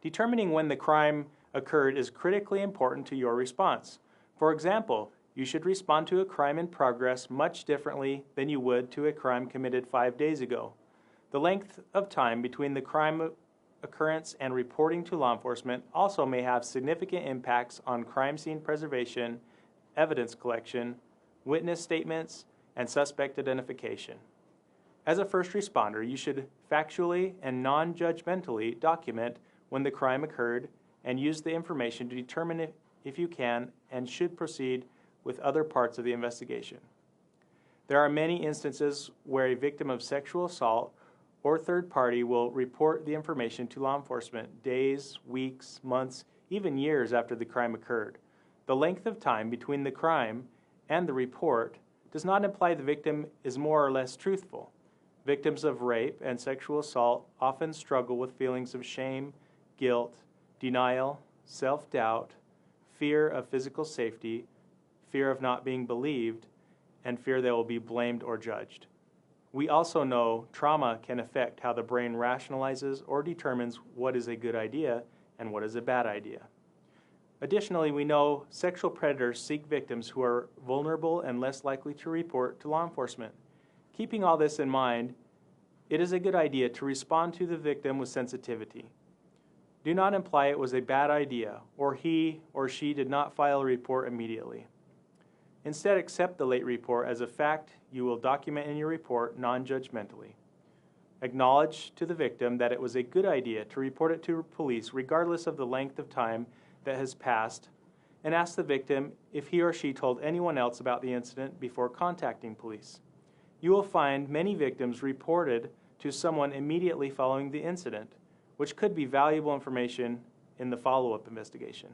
Determining when the crime occurred is critically important to your response. For example, you should respond to a crime in progress much differently than you would to a crime committed 5 days ago. The length of time between the crime occurrence and reporting to law enforcement also may have significant impacts on crime scene preservation, evidence collection, witness statements, and suspect identification. As a first responder, you should factually and non-judgmentally document when the crime occurred and use the information to determine if you can and should proceed with other parts of the investigation. There are many instances where a victim of sexual assault or third party will report the information to law enforcement days, weeks, months, even years after the crime occurred. The length of time between the crime and the report does not imply the victim is more or less truthful. Victims of rape and sexual assault often struggle with feelings of shame, guilt, denial, self-doubt, fear of physical safety, fear of not being believed, and fear they will be blamed or judged. We also know trauma can affect how the brain rationalizes or determines what is a good idea and what is a bad idea. Additionally, we know sexual predators seek victims who are vulnerable and less likely to report to law enforcement. Keeping all this in mind, it is a good idea to respond to the victim with sensitivity. Do not imply it was a bad idea or he or she did not file a report immediately. Instead, accept the late report as a fact you will document in your report non-judgmentally. Acknowledge to the victim that it was a good idea to report it to police regardless of the length of time that has passed, and ask the victim if he or she told anyone else about the incident before contacting police. You will find many victims reported to someone immediately following the incident, which could be valuable information in the follow-up investigation.